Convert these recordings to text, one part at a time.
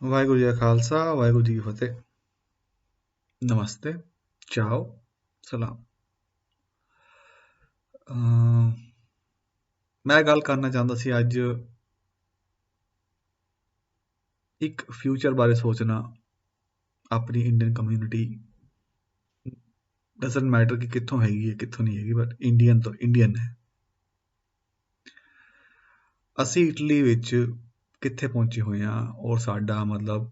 ਵਾਹਿਗੁਰੂ ਜੀ ਕਾ ਖਾਲਸਾ ਵਾਹਿਗੁਰੂ ਜੀ ਕੀ ਫਤਿਹ। ਨਮਸਤੇ, ਚਾਓ, ਸਲਾਮ। ਮੈਂ ਗੱਲ ਕਰਨਾ ਚਾਹੁੰਦਾ ਸੀ ਅੱਜ ਇੱਕ ਫਿਊਚਰ ਬਾਰੇ ਸੋਚਣਾ। ਆਪਣੀ ਇੰਡੀਅਨ ਕਮਿਊਨਿਟੀ ਡਸਨਟ ਮੈਟਰ ਕਿ ਕਿੱਥੋਂ ਹੈਗੀ ਹੈ ਕਿੱਥੋਂ ਨਹੀਂ ਹੈਗੀ, ਬਟ ਇੰਡੀਅਨ ਤੋਂ ਇੰਡੀਅਨ ਹੈ। ਅਸੀਂ ਇਟਲੀ ਵਿੱਚ ਕਿੱਥੇ ਪਹੁੰਚੇ ਹੋਏ ਹਾਂ ਔਰ ਸਾਡਾ ਮਤਲਬ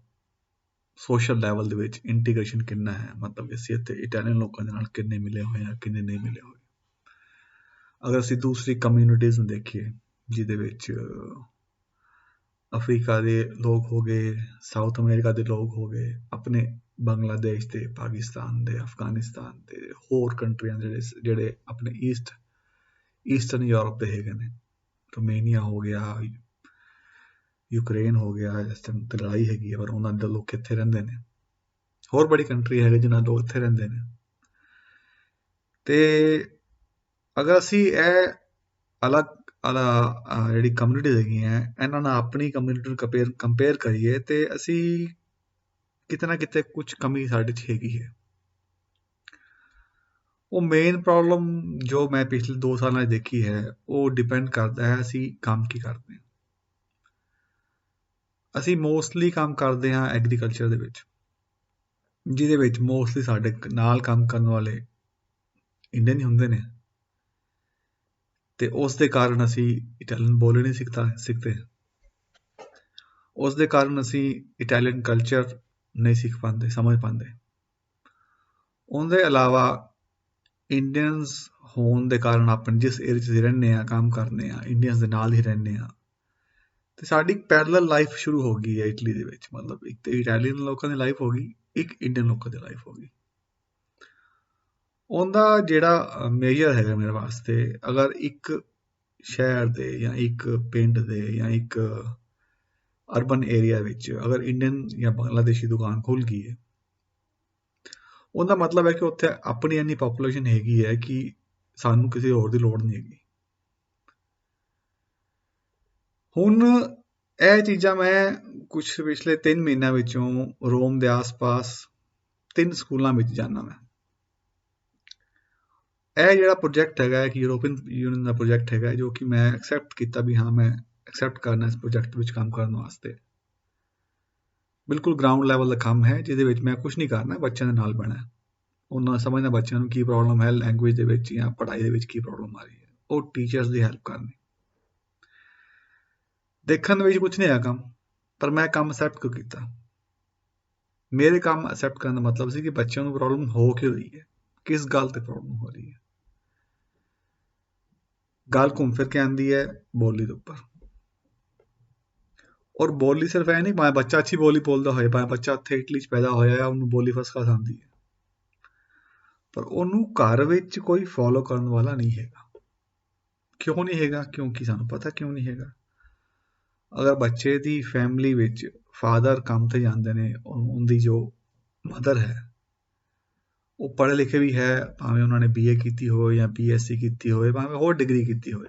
ਸੋਸ਼ਲ ਲੈਵਲ ਦੇ ਵਿੱਚ ਇੰਟੀਗ੍ਰੇਸ਼ਨ ਕਿੰਨਾ ਹੈ, ਮਤਲਬ ਅਸੀਂ ਇੱਥੇ ਇਟਾਲੀਅਨ ਲੋਕਾਂ ਦੇ ਨਾਲ ਕਿੰਨੇ ਮਿਲੇ ਹੋਏ ਹਾਂ ਕਿੰਨੇ ਨਹੀਂ ਮਿਲੇ ਹੋਏ। ਅਗਰ ਅਸੀਂ ਦੂਸਰੀ ਕਮਿਊਨਿਟੀਜ਼ ਨੂੰ ਦੇਖੀਏ ਜਿਹਦੇ ਵਿੱਚ ਅਫਰੀਕਾ ਦੇ ਲੋਕ ਹੋ ਗਏ, ਸਾਊਥ ਅਮਰੀਕਾ ਦੇ ਲੋਕ ਹੋ ਗਏ, ਆਪਣੇ ਬੰਗਲਾਦੇਸ਼ ਦੇ, ਪਾਕਿਸਤਾਨ ਦੇ, ਅਫਗਾਨਿਸਤਾਨ ਦੇ, ਹੋਰ ਕੰਟਰੀਆਂ ਜਿਹੜੇ ਆਪਣੇ ਈਸਟਰਨ ਯੂਰਪ ਦੇ ਹੈਗੇ ਨੇ। ਰੋਮੇਨੀਆ ਹੋ ਗਿਆ, ਯੂਕਰੇਨ ਹੋ ਗਿਆ, ਇਸ ਟਾਈਮ ਤੇ ਲੜਾਈ ਹੈਗੀ ਹੈ ਪਰ ਉਹਨਾਂ ਦੇ ਲੋਕ ਇੱਥੇ ਰਹਿੰਦੇ ਨੇ। ਹੋਰ ਬੜੀ ਕੰਟਰੀ ਹੈਗੇ ਜਿਨ੍ਹਾਂ ਲੋਕ ਇੱਥੇ ਰਹਿੰਦੇ ਨੇ। ਤੇ ਅਗਰ ਅਸੀਂ ਇਹ ਅਲੱਗ ਜਿਹੜੀ ਕਮਿਊਨਿਟੀ ਹੈਗੀਆਂ ਇਹਨਾਂ ਨਾਲ ਆਪਣੀ ਕਮਿਊਨਿਟੀ ਨੂੰ ਕੰਪੇਅਰ ਕਰੀਏ ਤੇ ਅਸੀਂ ਕਿਤੇ ਨਾ ਕਿਤੇ ਕੁਝ ਕਮੀ ਸਾਡੇ 'ਚ ਹੈਗੀ ਹੈ। ਉਹ ਮੇਨ ਪ੍ਰੋਬਲਮ ਜੋ ਮੈਂ ਪਿਛਲੇ 2 ਸਾਲਾਂ 'ਚ ਦੇਖੀ ਹੈ ਉਹ ਡਿਪੈਂਡ ਕਰਦਾ ਹੈ ਅਸੀਂ ਕੰਮ ਕੀ ਕਰਦੇ ਹਾਂ। ਅਸੀਂ ਮੋਸਟਲੀ ਕੰਮ ਕਰਦੇ ਹਾਂ ਐਗਰੀਕਲਚਰ ਦੇ ਵਿੱਚ, ਜਿਹਦੇ ਵਿੱਚ ਮੋਸਟਲੀ ਸਾਡੇ ਨਾਲ ਕੰਮ ਕਰਨ ਵਾਲੇ ਇੰਡੀਅਨ ਹੀ ਹੁੰਦੇ ਨੇ। ਤੇ ਉਸ ਦੇ ਕਾਰਨ ਅਸੀਂ ਇਟਾਲੀਅਨ ਬੋਲ ਨਹੀਂ ਸਿੱਖਦੇ। ਉਸ ਦੇ ਕਾਰਨ ਅਸੀਂ ਇਟਾਲੀਅਨ ਕਲਚਰ ਨਹੀਂ ਸਿੱਖ ਪਾਉਂਦੇ, ਸਮਝ ਪਾਉਂਦੇ। ਉਹਦੇ ਇਲਾਵਾ ਇੰਡੀਅਨਸ ਹੋਣ ਦੇ ਕਾਰਨ ਆਪਣੇ ਜਿਸ ਏਰੀਏ 'ਚ ਰਹਿੰਦੇ ਹਾਂ, ਕੰਮ ਕਰਦੇ ਹਾਂ, ਇੰਡੀਅਨਸ ਦੇ ਨਾਲ ਹੀ ਰਹਿੰਦੇ ਹਾਂ, ਤੇ ਸਾਡੀ ਪੈਰਲਲ ਲਾਈਫ ਸ਼ੁਰੂ ਹੋ ਗਈ ਹੈ ਇਟਲੀ ਦੇ ਵਿੱਚ। ਮਤਲਬ ਇੱਕ ਤੇ ਇਟਾਲੀਅਨ ਲੋਕਾਂ ਦੀ ਲਾਈਫ ਹੋ ਗਈ, ਇੱਕ ਇੰਡੀਅਨ ਲੋਕਾਂ ਦੀ ਲਾਈਫ ਹੋ ਗਈ। ਉਹਦਾ ਜਿਹੜਾ ਮੇਜਰ ਹੈਗਾ ਮੇਰੇ ਵਾਸਤੇ, ਅਗਰ ਇੱਕ ਸ਼ਹਿਰ ਦੇ ਜਾਂ ਇੱਕ ਪਿੰਡ ਦੇ ਜਾਂ ਇੱਕ ਅਰਬਨ ਏਰੀਆ ਵਿੱਚ ਅਗਰ ਇੰਡੀਅਨ ਜਾਂ ਬੰਗਲਾਦੇਸ਼ੀ ਦੁਕਾਨ ਖੁੱਲ੍ਹ ਗਈ ਹੈ, ਉਹਦਾ ਮਤਲਬ ਹੈ ਕਿ ਉੱਥੇ ਆਪਣੀ ਇੰਨੀ ਪਾਪੂਲੇਸ਼ਨ ਹੈਗੀ ਹੈ ਕਿ ਸਾਨੂੰ ਕਿਸੇ ਹੋਰ ਦੀ ਲੋੜ ਨਹੀਂ ਹੈਗੀ। ਹੁਣ ਇਹ ਚੀਜ਼ਾਂ ਮੈਂ ਕੁਛ ਪਿਛਲੇ 3 ਮਹੀਨਿਆਂ ਵਿੱਚੋਂ ਰੋਮ ਦੇ ਆਸ-ਪਾਸ 3 ਸਕੂਲਾਂ ਵਿੱਚ ਜਾਣਾ। ਮੈਂ ਇਹ ਜਿਹੜਾ ਪ੍ਰੋਜੈਕਟ ਹੈਗਾ ਇੱਕ ਯੂਰੋਪੀਅਨ ਯੂਨੀਅਨ ਦਾ ਪ੍ਰੋਜੈਕਟ ਹੈਗਾ ਜੋ ਕਿ ਮੈਂ ਐਕਸੈਪਟ ਕੀਤਾ ਵੀ ਹਾਂ ਮੈਂ ਐਕਸੈਪਟ ਕਰਨਾ ਇਸ ਪ੍ਰੋਜੈਕਟ ਵਿੱਚ ਕੰਮ ਕਰਨ ਵਾਸਤੇ। ਬਿਲਕੁਲ ਗਰਾਊਂਡ ਲੈਵਲ ਦਾ ਕੰਮ ਹੈ ਜਿਹਦੇ ਵਿੱਚ ਮੈਂ ਕੁਝ ਨਹੀਂ ਕਰਨਾ, ਬੱਚਿਆਂ ਦੇ ਨਾਲ ਬਹਿਣਾ, ਉਹਨਾਂ ਨੂੰ ਸਮਝਣਾ ਬੱਚਿਆਂ ਨੂੰ ਕੀ ਪ੍ਰੋਬਲਮ ਹੈ ਲੈਂਗੁਏਜ ਦੇ ਵਿੱਚ ਜਾਂ ਪੜ੍ਹਾਈ ਦੇ ਵਿੱਚ ਕੀ ਪ੍ਰੋਬਲਮ ਆ ਰਹੀ ਹੈ, ਉਹ ਟੀਚਰਸ ਦੀ ਹੈਲਪ ਕਰਨੀ। ਦੇਖਣ ਦੇ ਵਿੱਚ ਕੁਝ ਨਹੀਂ ਹੈ ਕੰਮ, ਪਰ ਮੈਂ ਕੰਮ ਐਕਸੈਪਟ ਕਿਉਂ ਕੀਤਾ? ਮੇਰੇ ਕੰਮ ਐਕਸੈਪਟ ਕਰਨ ਦਾ ਮਤਲਬ ਸੀ ਕਿ ਬੱਚਿਆਂ ਨੂੰ ਪ੍ਰੋਬਲਮ ਹੋ ਕਿਉਂ ਰਹੀ ਹੈ, ਕਿਸ ਗੱਲ ਤੇ ਪ੍ਰੋਬਲਮ ਹੋ ਰਹੀ ਹੈ। ਗੱਲ ਘੁੰਮ ਫਿਰ ਕੇ ਆਉਂਦੀ ਹੈ ਬੋਲੀ ਦੇ ਉੱਪਰ। ਔਰ ਬੋਲੀ ਸਿਰਫ ਇਹ ਨਹੀਂ ਭਾਵੇਂ ਬੱਚਾ ਅੱਛੀ ਬੋਲੀ ਬੋਲਦਾ ਹੋਏ, ਭਾਵੇਂ ਬੱਚਾ ਉੱਥੇ ਇਟਲੀ 'ਚ ਪੈਦਾ ਹੋਇਆ ਹੈ, ਉਹਨੂੰ ਬੋਲੀ ਫਸਟ ਕਲਾਸ ਆਉਂਦੀ ਹੈ, ਪਰ ਉਹਨੂੰ ਘਰ ਵਿੱਚ ਕੋਈ ਫੋਲੋ ਕਰਨ ਵਾਲਾ ਨਹੀਂ ਹੈਗਾ। ਕਿਉਂ ਨਹੀਂ ਹੈਗਾ? ਕਿਉਂਕਿ ਸਾਨੂੰ ਪਤਾ ਕਿਉਂ ਨਹੀਂ ਹੈਗਾ। ਅਗਰ ਬੱਚੇ ਦੀ ਫੈਮਿਲੀ ਵਿੱਚ ਫਾਦਰ ਕੰਮ ਤੇ ਜਾਂਦੇ ਨੇ, ਉਹਦੀ ਜੋ ਮਦਰ ਹੈ ਉਹ ਪੜ੍ਹੇ ਲਿਖੇ ਵੀ ਹੈ, ਭਾਵੇਂ ਉਹਨਾਂ ਨੇ BA ਕੀਤੀ ਹੋਵੇ ਜਾਂ BSc ਕੀਤੀ ਹੋਵੇ, ਭਾਵੇਂ ਹੋਰ ਡਿਗਰੀ ਕੀਤੀ ਹੋਵੇ,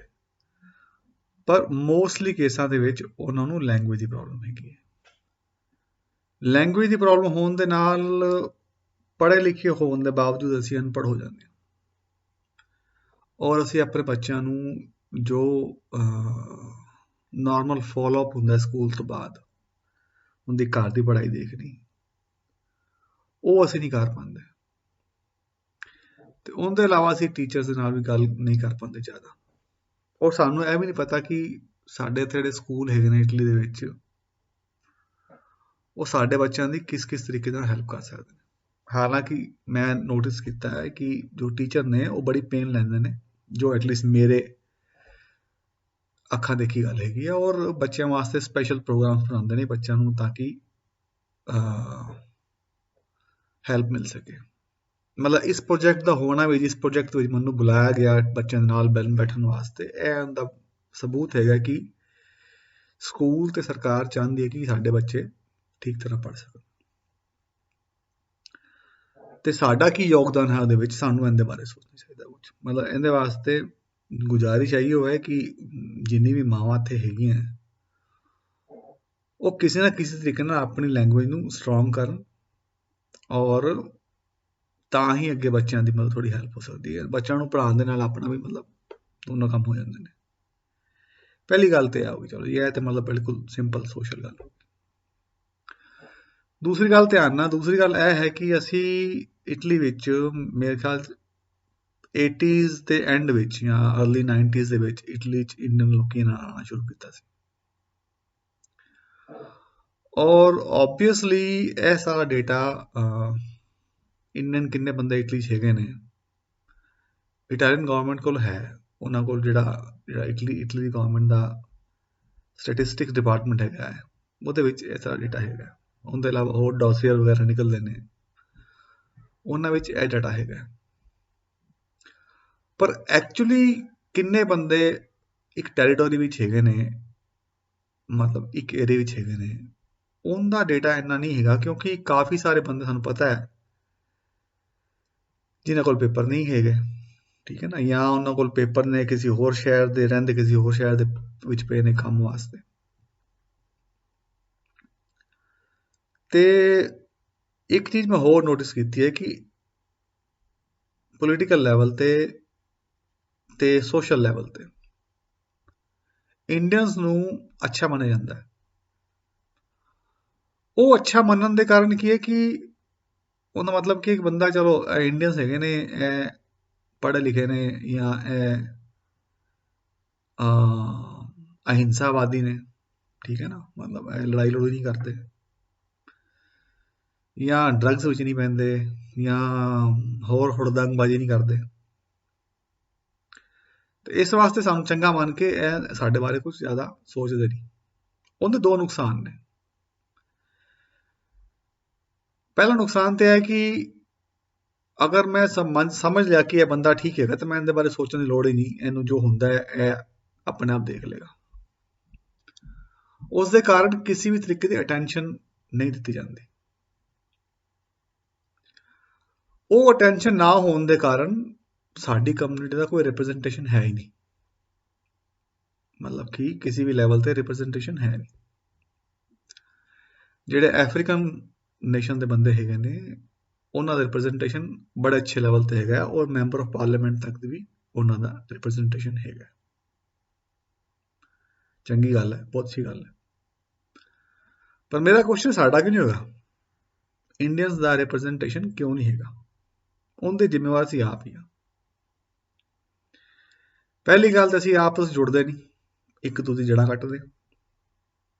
ਪਰ ਮੋਸਟਲੀ ਕੇਸਾਂ ਦੇ ਵਿੱਚ ਉਹਨਾਂ ਨੂੰ ਲੈਂਗੁਏਜ ਦੀ ਪ੍ਰੋਬਲਮ ਹੈਗੀ ਹੈ। ਲੈਂਗੁਏਜ ਦੀ ਪ੍ਰੋਬਲਮ ਹੋਣ ਦੇ ਨਾਲ ਪੜ੍ਹੇ ਲਿਖੇ ਹੋਣ ਦੇ ਬਾਵਜੂਦ ਅਸੀਂ ਅਨਪੜ੍ਹ ਹੋ ਜਾਂਦੇ ਹਾਂ ਔਰ ਅਸੀਂ ਆਪਣੇ ਬੱਚਿਆਂ ਨੂੰ ਜੋ ਨਾਰਮਲ ਫੋਲੋਅਪ ਹੁੰਦਾ ਸਕੂਲ ਤੋਂ ਬਾਅਦ ਉਹਦੀ ਘਰ ਦੀ ਪੜ੍ਹਾਈ ਦੇਖਣੀ, ਉਹ ਅਸੀਂ ਨਹੀਂ ਕਰ ਪਾਉਂਦੇ। ਤੇ ਉਹਦੇ ਇਲਾਵਾ ਅਸੀਂ ਟੀਚਰਸ ਦੇ ਨਾਲ ਵੀ ਗੱਲ ਨਹੀਂ ਕਰ ਪਾਉਂਦੇ ਜ਼ਿਆਦਾ। ਔਰ ਸਾਨੂੰ ਇਹ ਵੀ ਨਹੀਂ ਪਤਾ ਕਿ ਸਾਡੇ ਇੱਥੇ ਜਿਹੜੇ ਸਕੂਲ ਹੈਗੇ ਨੇ ਇਟਲੀ ਦੇ ਵਿੱਚ, ਉਹ ਸਾਡੇ ਬੱਚਿਆਂ ਦੀ ਕਿਸ ਕਿਸ ਤਰੀਕੇ ਨਾਲ ਹੈਲਪ ਕਰ ਸਕਦੇ ਨੇ। ਹਾਲਾਂਕਿ ਮੈਂ ਨੋਟਿਸ ਕੀਤਾ ਹੈ ਕਿ ਜੋ ਟੀਚਰ ਨੇ ਉਹ ਬੜੀ ਪੇਨ ਲੈਂਦੇ ਨੇ, ਜੋ ਐਟਲੀਸਟ ਮੇਰੇ ਅੱਖਾਂ ਦੇਖੀ ਗੱਲ ਹੈਗੀ ਆ, ਔਰ ਬੱਚਿਆਂ ਵਾਸਤੇ ਸਪੈਸ਼ਲ ਪ੍ਰੋਗਰਾਮ ਬਣਾਉਂਦੇ ਨੇ ਬੱਚਿਆਂ ਨੂੰ ਤਾਂ ਕਿ ਹੈਲਪ ਮਿਲ ਸਕੇ। ਮਤਲਬ ਇਸ ਪ੍ਰੋਜੈਕਟ ਦਾ ਹੋਣਾ ਵੀ, ਜਿਸ ਪ੍ਰੋਜੈਕਟ ਵਿੱਚ ਮੈਨੂੰ ਬੁਲਾਇਆ ਗਿਆ ਬੱਚਿਆਂ ਦੇ ਨਾਲ ਬੈਠਣ ਵਾਸਤੇ, ਇਹ ਉਹਦਾ ਸਬੂਤ ਹੈਗਾ ਕਿ ਸਕੂਲ ਤੇ ਸਰਕਾਰ ਚਾਹੁੰਦੀ ਹੈ ਕਿ ਸਾਡੇ ਬੱਚੇ ਠੀਕ ਤਰ੍ਹਾਂ ਪੜ੍ਹ ਸਕਣ। ਤੇ ਸਾਡਾ ਕੀ ਯੋਗਦਾਨ ਹੈ ਉਹਦੇ ਵਿੱਚ, ਸਾਨੂੰ ਇਹਦੇ ਬਾਰੇ ਸੋਚਣਾ ਚਾਹੀਦਾ ਕੁਝ। ਮਤਲਬ ਇਹਦੇ ਵਾਸਤੇ ਗੁਜ਼ਾਰਿਸ਼ ਇਹੀ ਹੋਵੇ ਕਿ ਜਿੰਨੀ ਵੀ ਮਾਵਾਂ ਇੱਥੇ ਹੈਗੀਆਂ ਉਹ ਕਿਸੇ ਨਾ ਕਿਸੇ ਤਰੀਕੇ ਨਾਲ ਆਪਣੀ ਲੈਂਗੁਏਜ ਨੂੰ ਸਟਰੋਂਗ ਕਰਨ, ਔਰ ਤਾਂ ਹੀ ਅੱਗੇ ਬੱਚਿਆਂ ਦੀ ਮਤਲਬ ਥੋੜੀ ਹੈਲਪ ਹੋ ਸਕਦੀ ਹੈ। ਬੱਚਿਆਂ ਨੂੰ ਪੜ੍ਹਾਉਣ ਦੇ ਨਾਲ ਆਪਣਾ ਵੀ ਮਤਲਬ ਦੋਨੋਂ ਕੰਮ ਹੋ ਜਾਂਦੇ ਨੇ। ਪਹਿਲੀ ਗੱਲ ਤੇ ਆਉਗੀ, ਚਲੋ ਇਹ ਤੇ ਮਤਲਬ ਬਿਲਕੁਲ ਸਿੰਪਲ ਸੋਸ਼ਲ ਗੱਲ ਹੋ। ਦੂਸਰੀ ਗੱਲ ਧਿਆਨ ਨਾਲ, ਦੂਸਰੀ ਗੱਲ ਇਹ ਹੈ ਕਿ ਅਸੀਂ ਇਟਲੀ ਵਿੱਚ ਮੇਰੇ ਖਿਆਲ 80s ਦੇ ਐਂਡ ਵਿੱਚ ਜਾਂ ਅਰਲੀ 90s ਦੇ ਵਿੱਚ ਇਟਲੀ 'ਚ ਇੰਡੀਅਨ ਲੋਕੀ ਨਾਲ ਆਉਣਾ ਸ਼ੁਰੂ ਕੀਤਾ ਸੀ, ਔਰ ਓਬਵੀਅਸਲੀ ਇਹ ਸਾਰਾ ਡੇਟਾ ਇੰਡੀਅਨ ਕਿੰਨੇ ਬੰਦੇ ਇਟਲੀ 'ਚ ਹੈਗੇ ਨੇ ਇਟਾਲੀਅਨ ਗਵਰਨਮੈਂਟ ਕੋਲ ਹੈ। ਉਹਨਾਂ ਕੋਲ ਜਿਹੜਾ ਇਟਲੀ ਦੀ ਗਵਰਨਮੈਂਟ ਦਾ ਸਟੈਟਿਸਟਿਕਸ ਡਿਪਾਰਟਮੈਂਟ ਹੈਗਾ ਹੈ, ਉਹਦੇ ਵਿੱਚ ਇਹ ਸਾਰਾ ਡੇਟਾ ਹੈਗਾ। ਉਹਦੇ ਇਲਾਵਾ ਹੋਰ ਡੋਸੀਅਰ ਵਗੈਰਾ ਨਿਕਲਦੇ ਨੇ, ਉਹਨਾਂ ਵਿੱਚ ਇਹ ਡਾਟਾ ਹੈਗਾ। ਪਰ ਐਕਚੁਅਲੀ ਕਿੰਨੇ ਬੰਦੇ ਇੱਕ ਟੈਰੀਟੋਰੀ ਵਿੱਚ ਹੈਗੇ ਨੇ, ਮਤਲਬ ਇੱਕ ਏਰੀਆ ਵਿੱਚ ਹੈਗੇ ਨੇ, ਉਹਦਾ ਡੇਟਾ ਇੰਨਾ ਨਹੀਂ ਹੈਗਾ, ਕਿਉਂਕਿ ਕਾਫੀ ਸਾਰੇ ਬੰਦੇ ਸਾਨੂੰ ਪਤਾ ਹੈ ਜਿਨ੍ਹਾਂ ਕੋਲ ਪੇਪਰ ਨਹੀਂ ਹੈਗੇ, ਠੀਕ ਹੈ ਨਾ, ਜਾਂ ਉਹਨਾਂ ਕੋਲ ਪੇਪਰ ਨੇ ਕਿਸੇ ਹੋਰ ਸ਼ਹਿਰ ਦੇ, ਰਹਿੰਦੇ ਕਿਸੇ ਹੋਰ ਸ਼ਹਿਰ ਦੇ ਵਿੱਚ ਪਏ ਨੇ ਕੰਮ ਵਾਸਤੇ। ਤੇ ਇੱਕ ਚੀਜ਼ ਮੈਂ ਹੋਰ ਨੋਟਿਸ ਕੀਤੀ ਹੈ ਕਿ ਪੋਲੀਟੀਕਲ ਲੈਵਲ ਤੇ ਸੋਸ਼ਲ ਲੈਵਲ ਤੇ ਇੰਡੀਅਨਸ ਨੂੰ ਅੱਛਾ ਮੰਨਿਆ ਜਾਂਦਾ ਹੈ। ਉਹ ਅੱਛਾ ਮੰਨਣ ਦੇ ਕਾਰਨ ਕੀ ਹੈ ਕਿ ਉਹਦਾ ਮਤਲਬ ਕਿ ਇੱਕ ਬੰਦਾ, ਚਲੋ ਇੰਡੀਅਨਸ ਹੈਗੇ ਨੇ, ਇਹ ਪੜ੍ਹੇ ਲਿਖੇ ਨੇ, ਜਾਂ ਇਹ ਅਹਿੰਸਾਵਾਦੀ ਨੇ, ਠੀਕ ਹੈ ਨਾ, ਮਤਲਬ ਇਹ ਲੜਾਈ ਲੜੂਈ ਨਹੀਂ ਕਰਦੇ, ਜਾਂ ਡਰੱਗਸ ਵਿੱਚ ਨਹੀਂ ਪੈਂਦੇ, ਜਾਂ ਹੋਰ ਹੁੜਦੰਗਬਾਜ਼ੀ ਨਹੀਂ ਕਰਦੇ। ਤੇ ਇਸ ਵਾਸਤੇ ਸਾਨੂੰ ਚੰਗਾ ਮੰਨ ਕੇ ਇਹ ਸਾਡੇ ਬਾਰੇ ਕੁਝ ਜ਼ਿਆਦਾ ਸੋਚਦੇ ਨਹੀਂ। ਉਹਦੇ ਦੋ ਨੁਕਸਾਨ ਨੇ। ਪਹਿਲਾ ਨੁਕਸਾਨ ਤੇ ਹੈ ਕਿ ਅਗਰ ਮੈਂ ਸਮਝ ਲਿਆ ਕਿ ਇਹ ਬੰਦਾ ਠੀਕ ਹੈਗਾ, ਤਾਂ ਮੈਂ ਇਹਦੇ ਬਾਰੇ ਸੋਚਣ ਦੀ ਲੋੜ ਹੀ ਨਹੀਂ, ਇਹਨੂੰ ਜੋ ਹੁੰਦਾ ਹੈ ਇਹ ਆਪਣੇ ਆਪ ਦੇਖ ਲਏਗਾ। ਉਸ ਦੇ ਕਾਰਨ ਕਿਸੇ ਵੀ ਤਰੀਕੇ ਦੀ ਅਟੈਂਸ਼ਨ ਨਹੀਂ ਦਿੱਤੀ ਜਾਂਦੀ। ਉਹ ਅਟੈਂਸ਼ਨ ਨਾ ਹੋਣ ਦੇ ਕਾਰਨ ਸਾਡੀ ਕਮਿਊਨਿਟੀ ਦਾ ਕੋਈ ਰਿਪਰੈਜ਼ੈਂਟੇਸ਼ਨ ਹੈ ਹੀ ਨਹੀਂ, ਮਤਲਬ ਕਿ ਕਿਸੇ ਵੀ ਲੈਵਲ ਤੇ ਰਿਪਰੈਜ਼ੈਂਟੇਸ਼ਨ ਹੈ ਨਹੀਂ। ਜਿਹੜੇ ਅਫਰੀਕਨ ਨੇਸ਼ਨ ਦੇ ਬੰਦੇ ਹੈਗੇ ਨੇ, ਉਹਨਾਂ ਦਾ ਰਿਪਰੈਜ਼ੈਂਟੇਸ਼ਨ ਬੜੇ ਅੱਛੇ ਲੈਵਲ ਤੇ ਹੈਗਾ, ਔਰ ਮੈਂਬਰ ਆਫ ਪਾਰਲੀਮੈਂਟ ਤੱਕ ਵੀ ਉਹਨਾਂ ਦਾ ਰਿਪਰੈਜ਼ੈਂਟੇਸ਼ਨ ਹੈਗਾ। ਚੰਗੀ ਗੱਲ ਹੈ, ਬਹੁਤ ਅੱਛੀ ਗੱਲ ਹੈ। ਪਰ ਮੇਰਾ ਕੁਐਸਚਨ ਸਾਡਾ ਕਿਉਂ ਨਹੀਂ ਹੋਗਾ? ਇੰਡੀਅਨਸ ਦਾ ਰਿਪਰੈਜ਼ੈਂਟੇਸ਼ਨ ਕਿਉਂ ਨਹੀਂ ਹੈਗਾ? ਉਹਦੇ ਜ਼ਿੰਮੇਵਾਰ ਸੀ ਆਪ ਹੀ ਆ। ਪਹਿਲੀ ਗੱਲ ਤਾਂ ਅਸੀਂ ਆਪਸ ਜੁੜਦੇ ਨਹੀਂ, ਇੱਕ ਦੂਜੀ ਜੜ੍ਹਾਂ ਕੱਟਦੇ।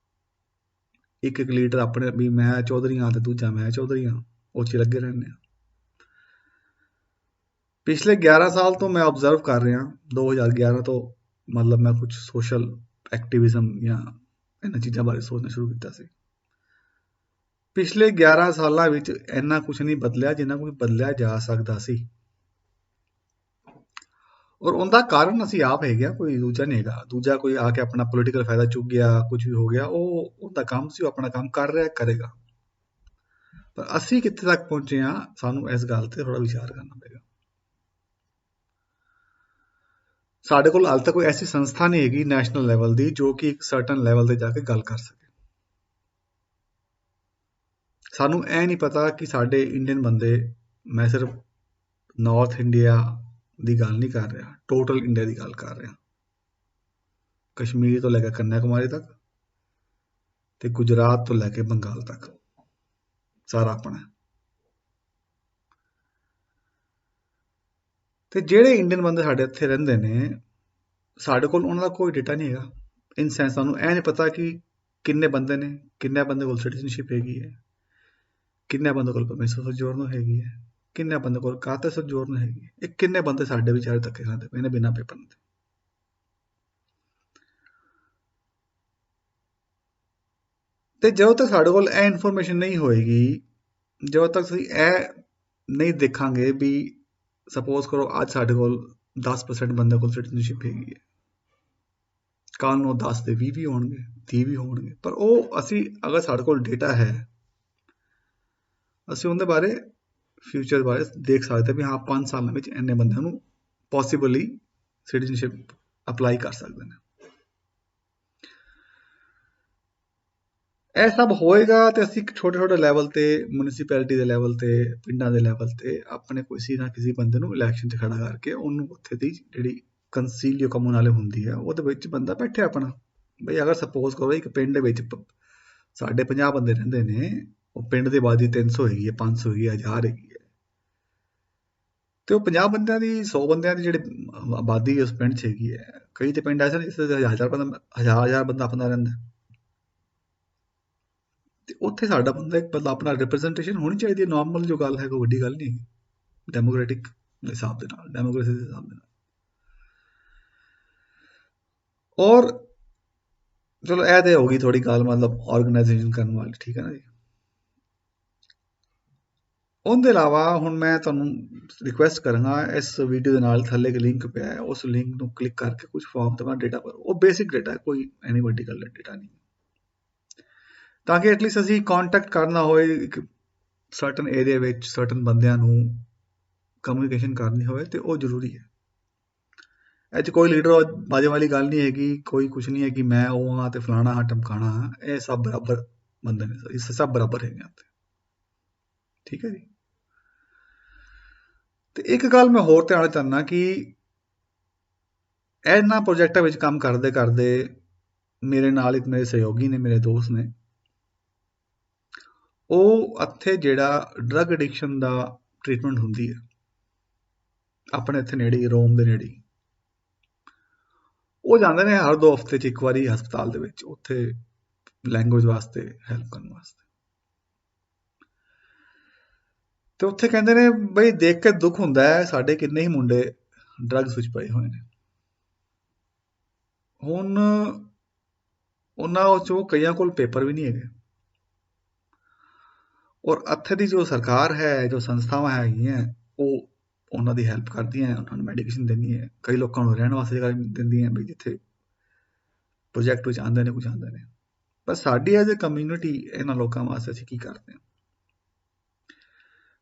ਇੱਕ ਲੀਡਰ ਆਪਣੇ ਵੀ ਮੈਂ ਚੌਧਰੀ ਹਾਂ ਤੇ ਦੂਜਾ ਮੈਂ ਚੌਧਰੀ ਹਾਂ, ਉਹ 'ਚ ਲੱਗੇ ਰਹਿੰਦੇ ਆ। ਪਿਛਲੇ 11 ਸਾਲ ਤੋਂ ਮੈਂ ਆਬਜ਼ਰਵ ਕਰ ਰਿਹਾ, 2011 ਤੋਂ ਮਤਲਬ ਮੈਂ ਕੁਝ ਸੋਸ਼ਲ ਐਕਟਿਵਿਜ਼ਮ ਜਾਂ ਇਹਨਾਂ ਚੀਜ਼ਾਂ ਬਾਰੇ ਸੋਚਣਾ ਸ਼ੁਰੂ ਕੀਤਾ ਸੀ। ਪਿਛਲੇ 11 ਸਾਲਾਂ ਵਿੱਚ ਇੰਨਾ ਕੁਝ ਨਹੀਂ ਬਦਲਿਆ ਜਿੰਨਾ ਕੁਝ ਬਦਲਿਆ ਜਾ ਸਕਦਾ ਸੀ, ਔਰ ਉਹਦਾ ਕਾਰਨ ਅਸੀਂ ਆਪ ਹੈਗੇ ਆ, ਕੋਈ ਦੂਜਾ ਨਹੀਂ ਹੈਗਾ। ਦੂਜਾ ਕੋਈ ਆ ਕੇ ਆਪਣਾ ਪੋਲੀਟੀਕਲ ਫਾਇਦਾ ਚੁੱਕ ਗਿਆ, ਕੁਝ ਵੀ ਹੋ ਗਿਆ, ਉਹ ਉਹਦਾ ਕੰਮ ਸੀ, ਉਹ ਆਪਣਾ ਕੰਮ ਕਰ ਰਿਹਾ, ਕਰੇਗਾ। ਪਰ ਅਸੀਂ ਕਿੱਥੇ ਤੱਕ ਪਹੁੰਚੇ ਹਾਂ, ਸਾਨੂੰ ਇਸ ਗੱਲ ਤੇ ਥੋੜਾ ਵਿਚਾਰ ਕਰਨਾ ਪਏਗਾ। ਸਾਡੇ ਕੋਲ ਹਾਲ ਤੱਕ ਕੋਈ ਐਸੀ ਸੰਸਥਾ ਨਹੀਂ ਹੈਗੀ ਨੈਸ਼ਨਲ ਲੈਵਲ ਦੀ ਜੋ ਕਿ ਇੱਕ ਸਰਟਨ ਲੈਵਲ ਤੇ ਜਾ ਕੇ ਗੱਲ ਕਰ ਸਕੇ। ਸਾਨੂੰ ਇਹ ਨਹੀਂ ਪਤਾ ਕਿ ਸਾਡੇ ਇੰਡੀਅਨ ਬੰਦੇ, ਮੈਂ ਸਿਰਫ ਨਾਰਥ ਇੰਡੀਆ ਦੀ ਗੱਲ ਨਹੀਂ ਕਰ ਰਿਹਾ, ਟੋਟਲ ਇੰਡੀਆ ਦੀ ਗੱਲ ਕਰ ਰਿਹਾ, ਕਸ਼ਮੀਰ ਤੋਂ ਲੈ ਕੇ ਕੰਨਿਆਕੁਮਾਰੀ ਤੱਕ ਤੇ ਗੁਜਰਾਤ ਤੋਂ ਲੈ ਕੇ ਬੰਗਾਲ ਤੱਕ ਸਾਰਾ ਆਪਣਾ। ਤੇ ਜਿਹੜੇ ਇੰਡੀਅਨ ਬੰਦੇ ਸਾਡੇ ਇੱਥੇ ਰਹਿੰਦੇ ਨੇ, ਸਾਡੇ ਕੋਲ ਉਹਨਾਂ ਦਾ ਕੋਈ ਡੇਟਾ ਨਹੀਂ ਹੈਗਾ। ਇਨ ਸੈਂਸ ਸਾਨੂੰ ਇਹ ਨਹੀਂ ਪਤਾ ਕਿ ਕਿੰਨੇ ਬੰਦੇ ਨੇ, ਕਿੰਨੇ ਬੰਦੇ ਕੋਲ ਸਿਟੀਜ਼ਨਸ਼ਿਪ ਹੈਗੀ ਹੈ, ਕਿੰਨੇ ਬੰਦੇ ਕੋਲ ਪਰਮਿਸ਼ਨ ਸੋਜੋਰਨੋ ਹੈਗੀ ਹੈ, ਕਿੰਨੇ ਬੰਦੇ ਕੋਲ ਕਾਤੇ ਸੋਜੋਰਨੋ ਹੈਗੀ ਹੈ, ਇਹ ਕਿੰਨੇ ਬੰਦੇ ਸਾਡੇ ਵਿਚਾਰੇ ਧੱਕੇ ਖਾਂਦੇ ਪਏ ਨੇ ਬਿਨਾਂ ਪੇਪਰ ਦੇ। ਤੇ ਜਦੋਂ ਤੱਕ ਸਾਡੇ ਕੋਲ ਇਹ ਇਨਫੋਰਮੇਸ਼ਨ ਨਹੀਂ ਹੋਏਗੀ, ਜਦੋਂ ਤੱਕ ਅਸੀਂ ਇਹ ਨਹੀਂ ਦੇਖਾਂਗੇ ਵੀ ਸਪੋਜ਼ ਕਰੋ ਅੱਜ ਸਾਡੇ ਕੋਲ 10% ਬੰਦੇ ਕੋਲ ਸਿਟੀਜ਼ਨਸ਼ਿਪ ਹੈਗੀ ਹੈ, ਕੱਲ੍ਹ ਨੂੰ 10 ਦੇ 20 ਵੀ ਹੋਣਗੇ, 30 ਵੀ ਹੋਣਗੇ, ਪਰ ਉਹ ਅਸੀਂ ਅਗਰ ਸਾਡੇ ਕੋਲ ਡੇਟਾ ਹੈ, ਅਸੀਂ ਉਹਦੇ ਬਾਰੇ ਫਿਊਚਰ ਬਾਰੇ ਦੇਖ ਸਕਦੇ ਵੀ ਹਾਂ 5 ਸਾਲਾਂ ਵਿੱਚ ਇੰਨੇ ਬੰਦਿਆਂ ਨੂੰ ਪੋਸੀਬਲੀ ਸਿਟੀਜ਼ਨਸ਼ਿਪ ਅਪਲਾਈ ਕਰ ਸਕਦੇ ਨੇ। ਇਹ ਸਭ ਹੋਏਗਾ ਤੇ ਅਸੀਂ ਛੋਟੇ ਛੋਟੇ ਲੈਵਲ ਤੇ, ਮਿਊਨਿਸਪੈਲਿਟੀ ਦੇ ਲੈਵਲ ਤੇ, ਪਿੰਡਾਂ ਦੇ ਲੈਵਲ ਤੇ ਆਪਣੇ ਕਿਸੇ ਨਾ ਕਿਸੇ ਬੰਦੇ ਨੂੰ ਇਲੈਕਸ਼ਨ 'ਚ ਖੜਾ ਕਰਕੇ ਉਹਨੂੰ ਉੱਥੇ ਦੀ ਜਿਹੜੀ ਕੰਸੀਲੀਓ ਕਮੂਨਾਲੇ ਹੁੰਦੀ ਹੈ ਉਹਦੇ ਵਿੱਚ ਬੰਦਾ ਬੈਠੇ ਆਪਣਾ। ਬਈ ਅਗਰ ਸਪੋਜ਼ ਕਰੋ ਇੱਕ ਪਿੰਡ ਦੇ ਵਿੱਚ ਸਾਡੇ 50 ਬੰਦੇ ਰਹਿੰਦੇ ਨੇ, ਉਹ ਪਿੰਡ ਦੀ ਆਬਾਦੀ 300 ਹੈਗੀ ਹੈ, 500 ਹੈਗੀ ਹੈ, 1000 ਹੈਗੀ ਹੈ, ਤੇ ਉਹ 50 ਬੰਦਿਆਂ ਦੀ, 100 ਬੰਦਿਆਂ ਦੀ ਜਿਹੜੀ ਆਬਾਦੀ ਉਸ ਪਿੰਡ 'ਚ ਹੈਗੀ ਹੈ, ਕਈ ਤੇ ਪਿੰਡ ਐਸੇ ਨੇ ਜਿੱਥੇ ਹਜ਼ਾਰ ਬੰਦਾ ਆਪਣਾ ਰਹਿੰਦਾ, ਤੇ ਉੱਥੇ ਸਾਡਾ ਬੰਦਾ ਇੱਕ ਮਤਲਬ ਆਪਣਾ ਰਿਪਰੈਜ਼ੈਂਟੇਸ਼ਨ ਹੋਣੀ ਚਾਹੀਦੀ ਹੈ। ਨਾਰਮਲ ਜੋ ਗੱਲ ਹੈ ਕੋਈ ਵੱਡੀ ਗੱਲ ਨਹੀਂ ਹੈਗੀ ਡੈਮੋਕ੍ਰੈਟਿਕ ਦੇ ਹਿਸਾਬ ਦੇ ਨਾਲ, ਡੈਮੋਕ੍ਰੇਸੀ ਦੇ ਹਿਸਾਬ ਦੇ ਨਾਲ। ਔਰ ਚਲੋ ਇਹ ਤੇ ਹੋ ਗਈ ਥੋੜੀ ਗੱਲ ਮਤਲਬ ਆਰਗੇਨਾਈਜੇਸ਼ਨ ਕਰਨ ਵਾਲੀ, ਠੀਕ ਹੈ ਨਾ ਜੀ। ਉਹਦੇ ਇਲਾਵਾ ਹੁਣ ਮੈਂ ਤੁਹਾਨੂੰ ਰਿਕੁਐਸਟ ਕਰਾਂਗਾ, ਇਸ ਵੀਡੀਓ ਦੇ ਨਾਲ ਥੱਲੇ ਇੱਕ ਲਿੰਕ ਪਿਆ ਹੈ, ਉਸ ਲਿੰਕ ਨੂੰ ਕਲਿੱਕ ਕਰਕੇ ਕੁਝ ਫਾਰਮ ਤੇ ਮੈਂ ਡੇਟਾ ਭਰੋ। ਉਹ ਬੇਸਿਕ ਡੇਟਾ ਹੈ, ਕੋਈ ਐਨੀ ਵੱਡੀ ਗੱਲ ਡੇਟਾ ਨਹੀਂ, ਤਾਂ ਕਿ ਐਟਲੀਸਟ ਅਸੀਂ ਕੰਟੈਕਟ ਕਰਨਾ ਹੋਏ ਇੱਕ ਸਰਟਨ ਏਰੀਆ ਵਿੱਚ ਸਰਟਨ ਬੰਦਿਆਂ ਨੂੰ ਕਮਿਊਨੀਕੇਸ਼ਨ ਕਰਨੀ ਹੋਵੇ ਤੇ ਉਹ ਜ਼ਰੂਰੀ ਹੈ। ਇਹ 'ਚ ਕੋਈ ਲੀਡਰ ਬਾਜੇ ਵਾਲੀ ਗੱਲ ਨਹੀਂ ਹੈਗੀ, ਕੋਈ ਕੁਛ ਨਹੀਂ ਹੈ ਕਿ ਮੈਂ ਉਹ ਹਾਂ ਤੇ ਫਲਾਣਾ ਹਾਂ ਟਮਕਾਣਾ ਹਾਂ, ਇਹ ਸਭ ਬਰਾਬਰ ਬੰਦੇ ਨੇ, ਇਸ ਸਭ ਬਰਾਬਰ ਹੈਗੇ ਆ, ਠੀਕ ਹੈ ਜੀ। ਤੇ ਇੱਕ ਗੱਲ ਮੈਂ ਹੋਰ ਧਿਆਨ ਦਿੰਦਾ ਕਿ ਇਹਨਾਂ ਪ੍ਰੋਜੈਕਟਾਂ ਵਿੱਚ ਕੰਮ ਕਰਦੇ ਕਰਦੇ ਮੇਰੇ ਨਾਲ ਇੱਕ ਮੇਰੇ ਸਹਿਯੋਗੀ ਨੇ, ਮੇਰੇ ਦੋਸਤ ਨੇ, ਉਹ ਇੱਥੇ ਜਿਹੜਾ ਡਰੱਗ ਐਡਿਕਸ਼ਨ ਦਾ ਟ੍ਰੀਟਮੈਂਟ ਹੁੰਦੀ ਹੈ ਆਪਣੇ ਇੱਥੇ ਨੇੜੇ, ਰੋਮ ਦੇ ਨੇੜੇ, ਉਹ ਜਾਂਦੇ ਨੇ ਹਰ 2 ਹਫ਼ਤੇ 'ਚ ਇੱਕ ਵਾਰੀ ਹਸਪਤਾਲ ਦੇ ਵਿੱਚ, ਉੱਥੇ ਲੈਂਗੁਏਜ ਵਾਸਤੇ ਹੈਲਪ ਕਰਨ ਵਾਸਤੇ। ਤੇ ਉੱਥੇ ਕਹਿੰਦੇ ਨੇ ਬਈ ਦੇਖ ਕੇ ਦੁੱਖ ਹੁੰਦਾ ਹੈ, ਸਾਡੇ ਕਿੰਨੇ ਹੀ ਮੁੰਡੇ ਡਰੱਗਸ ਵਿੱਚ ਪਏ ਹੋਏ ਨੇ। ਹੁਣ ਉਹਨਾਂ ਚੋਂ ਕਈਆਂ ਕੋਲ ਪੇਪਰ ਵੀ ਨਹੀਂ ਹੈਗੇ, ਔਰ ਇੱਥੇ ਦੀ ਜੋ ਸਰਕਾਰ ਹੈ, ਜੋ ਸੰਸਥਾਵਾਂ ਹੈਗੀਆਂ, ਉਹ ਉਹਨਾਂ ਦੀ ਹੈਲਪ ਕਰਦੀਆਂ, ਉਹਨਾਂ ਨੂੰ ਮੈਡੀਕੇਸ਼ਨ ਦਿੰਦੀ ਹੈ, ਕਈ ਲੋਕਾਂ ਨੂੰ ਰਹਿਣ ਵਾਸਤੇ ਜਗ੍ਹਾ ਦਿੰਦੀਆਂ ਵੀ ਜਿੱਥੇ ਪ੍ਰੋਜੈਕਟ ਵਿੱਚ ਆਉਂਦੇ ਨੇ, ਕੁਝ ਆਉਂਦੇ ਨੇ। ਪਰ ਸਾਡੀ ਐਜ਼ ਏ ਕਮਿਊਨਿਟੀ ਇਹਨਾਂ ਲੋਕਾਂ ਵਾਸਤੇ ਅਸੀਂ ਕੀ ਕਰਦੇ ਹਾਂ,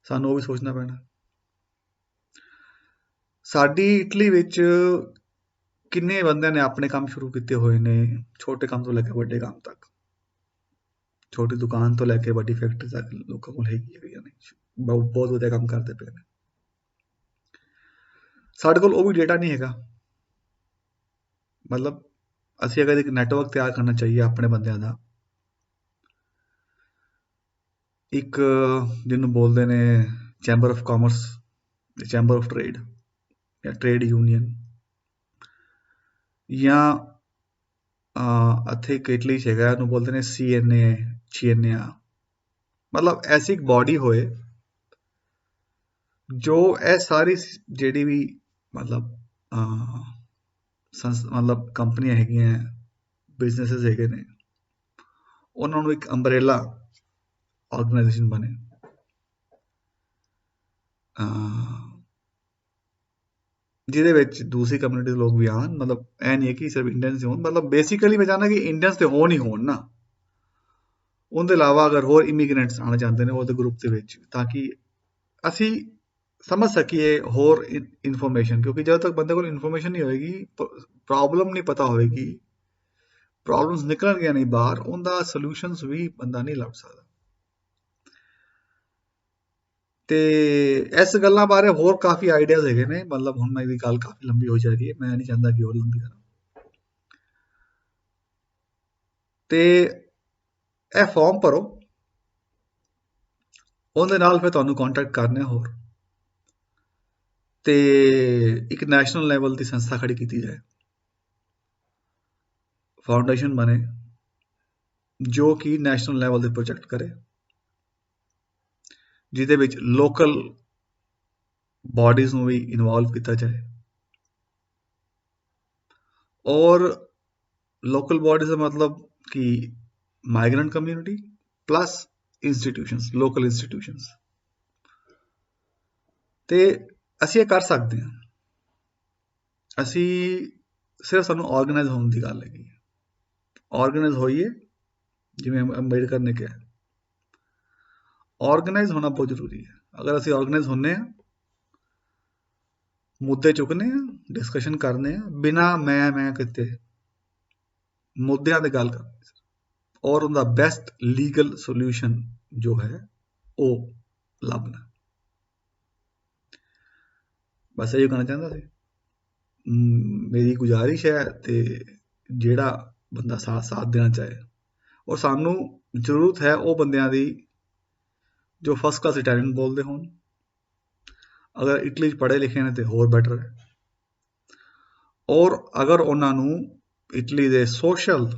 ਸਾਨੂੰ ਉਹ ਵੀ ਸੋਚਣਾ ਪੈਣਾ। ਸਾਡੀ ਇਟਲੀ ਵਿੱਚ ਕਿੰਨੇ ਬੰਦਿਆਂ ਨੇ ਆਪਣੇ ਕੰਮ ਸ਼ੁਰੂ ਕੀਤੇ ਹੋਏ ਨੇ, ਛੋਟੇ ਕੰਮ ਤੋਂ ਲੈ ਕੇ ਵੱਡੇ ਕੰਮ ਤੱਕ, ਛੋਟੀ ਦੁਕਾਨ ਤੋਂ ਲੈ ਕੇ ਵੱਡੀ ਫੈਕਟਰੀ ਤੱਕ ਲੋਕਾਂ ਕੋਲ ਹੈਗੀ ਨੇ, ਬਹੁਤ ਵਧੀਆ ਕੰਮ ਕਰਦੇ ਪਏ ਨੇ। ਸਾਡੇ ਕੋਲ ਉਹ ਵੀ ਡੇਟਾ ਨਹੀਂ ਹੈਗਾ, ਮਤਲਬ ਅਸੀਂ ਅਗਰ ਇੱਕ ਨੈਟਵਰਕ ਤਿਆਰ ਕਰਨਾ ਚਾਹੀਏ ਆਪਣੇ ਬੰਦਿਆਂ ਦਾ, ਇੱਕ ਜਿਹਨੂੰ ਬੋਲਦੇ ਨੇ chamber of commerce, chamber of trade ਜਾਂ ਟ੍ਰੇਡ ਯੂਨੀਅਨ, ਜਾਂ ਇੱਥੇ ਇਟਲੀ 'ਚ ਹੈਗਾ ਉਹਨੂੰ ਬੋਲਦੇ ਨੇ CNA, ਚੀਐਨਏ, ਮਤਲਬ ਐਸੀ ਇੱਕ ਬਾਡੀ ਹੋਏ ਜੋ ਇਹ ਸਾਰੀ ਜਿਹੜੀ ਵੀ ਮਤਲਬ ਮਤਲਬ ਕੰਪਨੀਆਂ ਹੈਗੀਆਂ, ਬਿਜ਼ਨੈਸਿਸ ਹੈਗੇ ਨੇ, ਉਹਨਾਂ ਨੂੰ ਇੱਕ ਅੰਬਰੇਲਾ ਆਰਗੇਨਾਈਜੇਸ਼ਨ ਬਣੇ, ਜਿਹਦੇ ਵਿੱਚ ਦੂਸਰੀ ਕਮਿਊਨਿਟੀ ਦੇ ਲੋਕ ਵੀ ਆਉਣ। ਮਤਲਬ ਇਹ ਨਹੀਂ ਹੈ ਕਿ ਸਿਰਫ ਇੰਡੀਅਨਸ ਹੋਣ, ਮਤਲਬ ਬੇਸਿਕਲੀ ਮੈਂ ਚਾਹੁੰਦਾ ਕਿ ਇੰਡੀਅਨਸ ਤੇ ਹੋਣ ਹੀ ਹੋਣ ਨਾ, ਉਹਦੇ ਇਲਾਵਾ ਅਗਰ ਹੋਰ ਇਮੀਗ੍ਰੈਂਟਸ ਆਉਣਾ ਚਾਹੁੰਦੇ ਨੇ ਉਹਦੇ ਗਰੁੱਪ ਦੇ ਵਿੱਚ, ਤਾਂ ਕਿ ਅਸੀਂ ਸਮਝ ਸਕੀਏ ਹੋਰ ਇਨਫੋਰਮੇਸ਼ਨ, ਕਿਉਂਕਿ ਜਦੋਂ ਤੱਕ ਬੰਦੇ ਕੋਲ ਇਨਫੋਰਮੇਸ਼ਨ ਨਹੀਂ ਹੋਏਗੀ, ਪ੍ਰੋਬਲਮ ਨਹੀਂ ਪਤਾ ਹੋਵੇਗੀ, ਪ੍ਰੋਬਲਮਸ ਨਿਕਲਣਗੀਆਂ ਨਹੀਂ ਬਾਹਰ, ਉਹਦਾ ਸੋਲੂਸ਼ਨਸ ਵੀ ਬੰਦਾ ਨਹੀਂ ਲੱਭ ਸਕਦਾ। ਤੇ ਇਸ ਗੱਲਾਂ ਬਾਰੇ ਹੋਰ ਕਾਫੀ ਆਈਡੀਆਜ਼ ਹੈਗੇ ਨੇ, ਮਤਲਬ ਹੁਣ ਮੇਰੀ ਗੱਲ ਕਾਫੀ ਲੰਬੀ ਹੋ ਜਾ ਰਹੀ ਹੈ, ਮੈਂ ਨਹੀਂ ਚਾਹੁੰਦਾ ਕਿ ਹੋਰ ਲੰਬੀ ਕਰਾਂ। ਤੇ ਇਹ ਫਾਰਮ ਭਰੋ, ਉਹਦੇ ਨਾਲ ਫਿਰ ਤੁਹਾਨੂੰ ਕੰਟੈਕਟ ਕਰਨੇ ਹੋਰ, ਤੇ ਇੱਕ ਨੈਸ਼ਨਲ ਲੈਵਲ ਦੀ ਸੰਸਥਾ ਖੜੀ ਕੀਤੀ ਜਾਏ, ਫਾਊਂਡੇਸ਼ਨ ਬਣੇ ਜੋ ਕਿ ਨੈਸ਼ਨਲ ਲੈਵਲ ਦੇ ਪ੍ਰੋਜੈਕਟ ਕਰੇ, ਜਿਹਦੇ ਵਿੱਚ ਲੋਕਲ ਬਾਡੀਜ਼ ਨੂੰ ਵੀ ਇਨਵੋਲਵ ਕੀਤਾ ਜਾਏ, ਔਰ ਲੋਕਲ ਬਾਡੀਜ਼ ਦਾ ਮਤਲਬ ਕਿ migrant community plus institutions, local institutions, ਤੇ ਅਸੀਂ ਇਹ ਕਰ ਸਕਦੇ ਹਾਂ। ਅਸੀਂ ਸਿਰਫ ਸਾਨੂੰ ਆਰਗੇਨਾਈਜ਼ ਹੋਣ ਦੀ ਗੱਲ ਹੈਗੀ, ਆਰਗੇਨਾਈਜ਼ ਹੋਈਏ, ਜਿਵੇਂ ਅੰਬੇਡਕਰ ਨੇ ਕਿਹਾ, ਆਰਗੇਨਾਈਜ਼ ਹੋਣਾ ਬਹੁਤ ਜ਼ਰੂਰੀ ਹੈ। ਅਗਰ ਅਸੀਂ ਆਰਗੇਨਾਈਜ਼ ਹੁੰਨੇ ਆ, ਮੁੱਦੇ ਚੁੱਕਨੇ ਆ, ਡਿਸਕਸ਼ਨ ਕਰਨੇ ਆ, ਬਿਨਾਂ ਮੈਂ ਕਿਤੇ ਮੁੱਦਿਆਂ ਤੇ ਗੱਲ ਕਰਨੀ, और उनका बेस्ट लीगल सोल्यूशन जो है वो ਲੱਭਣਾ। बस ਇਹ कहना चाहता ਸੀ। मेरी गुजारिश है ਤੇ ਜਿਹੜਾ ਬੰਦਾ ਸਾਥ ਦੇਣਾ ਚਾਹੇ, ਔਰ ਸਾਨੂੰ ਜ਼ਰੂਰਤ ਹੈ ਉਹ ਬੰਦਿਆਂ ਦੀ ਜੋ ਫਸਟ ਕਲਾਸ ਇਟਾਲੀਅਨ ਬੋਲਦੇ ਹੋਣ। ਅਗਰ ਇਟਲੀ 'ਚ ਪੜ੍ਹੇ ਲਿਖੇ ਨੇ ਤੇ ਹੋਰ ਬੈਟਰ ਹੈ, ਔਰ ਅਗਰ ਉਹਨਾਂ ਨੂੰ ਇਟਲੀ ਦੇ ਸੋਸ਼ਲ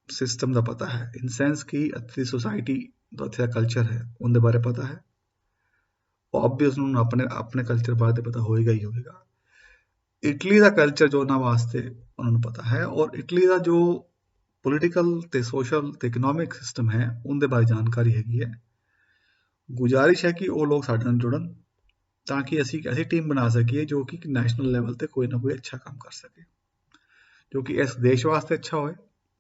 ਸਿਸਟਮ ਦਾ ਪਤਾ ਹੈ, ਇਨ ਸੈਂਸ ਕਿ ਇੱਥੇ ਦੀ ਸੋਸਾਇਟੀ ਦਾ ਇੱਥੇ ਦਾ ਕਲਚਰ ਹੈ ਉਹਦੇ ਬਾਰੇ ਪਤਾ ਹੈ, ਆਬਵੀਅਸ ਨੂੰ ਆਪਣੇ ਕਲਚਰ ਬਾਰੇ ਪਤਾ ਹੋਏਗਾ ਹੀ ਹੋਏਗਾ। ਇਟਲੀ ਦਾ ਕਲਚਰ ਜੋ ਉਹਨਾਂ ਵਾਸਤੇ ਉਹਨਾਂ ਨੂੰ ਪਤਾ ਹੈ, ਔਰ ਇਟਲੀ ਦਾ ਜੋ ਪੋਲੀਟੀਕਲ ਤੇ ਸੋਸ਼ਲ ਤੇ ਇਕਨੋਮਿਕ ਸਿਸਟਮ ਹੈ ਉਹਦੇ ਬਾਰੇ ਜਾਣਕਾਰੀ ਹੈਗੀ ਹੈ। ਗੁਜ਼ਾਰਿਸ਼ ਹੈ ਕਿ ਉਹ ਲੋਕ ਸਾਡੇ ਨਾਲ ਜੁੜਨ ਤਾਂ ਕਿ ਅਸੀਂ ਇੱਕ ਐਸੀ ਟੀਮ ਬਣਾ ਸਕੀਏ ਜੋ ਕਿ ਨੈਸ਼ਨਲ ਲੈਵਲ ਤੇ ਕੋਈ ਨਾ ਕੋਈ ਅੱਛਾ ਕੰਮ ਕਰ ਸਕੇ, ਜੋ ਕਿ ਇਸ ਦੇਸ਼ ਵਾਸਤੇ ਅੱਛਾ ਹੋਏ,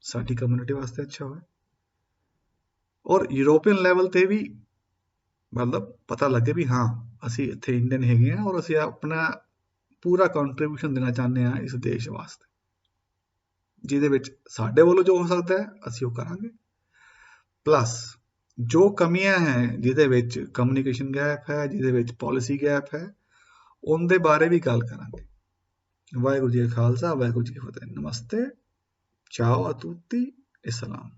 ਸਾਡੀ ਕਮਿਊਨਿਟੀ ਵਾਸਤੇ ਅੱਛਾ ਹੋਏ, ਔਰ ਯੂਰੋਪੀਅਨ ਲੈਵਲ ਤੇ ਵੀ ਮਤਲਬ ਪਤਾ ਲੱਗੇ ਵੀ ਹਾਂ ਅਸੀਂ ਇੱਥੇ ਇੰਡੀਅਨ ਹੈਗੇ ਹਾਂ ਔਰ ਅਸੀਂ ਆਪਣਾ ਪੂਰਾ ਕੰਟਰੀਬਿਊਸ਼ਨ ਦੇਣਾ ਚਾਹੁੰਦੇ ਹਾਂ ਇਸ ਦੇਸ਼ ਵਾਸਤੇ, ਜਿਹਦੇ ਵਿੱਚ ਸਾਡੇ ਵੱਲੋਂ ਜੋ ਹੋ ਸਕਦਾ ਹੈ ਅਸੀਂ ਉਹ ਕਰਾਂਗੇ। ਪਲੱਸ ਜੋ ਕਮੀਆਂ ਹੈ ਜਿਹਦੇ ਵਿੱਚ ਕਮਿਊਨੀਕੇਸ਼ਨ ਗੈਪ ਹੈ, ਜਿਹਦੇ ਵਿੱਚ ਪਾਲਿਸੀ ਗੈਪ ਹੈ, ਉਹਦੇ ਬਾਰੇ ਵੀ ਗੱਲ ਕਰਾਂਗੇ। ਵਾਹਿਗੁਰੂ ਜੀ ਕਾ ਖਾਲਸਾ, ਵਾਹਿਗੁਰੂ ਜੀ ਕੀ ਫਤਿਹ। ਨਮਸਤੇ, ਚਾਓ ਆ ਤੁੱਤੀ, ਇਸਲਾਮ।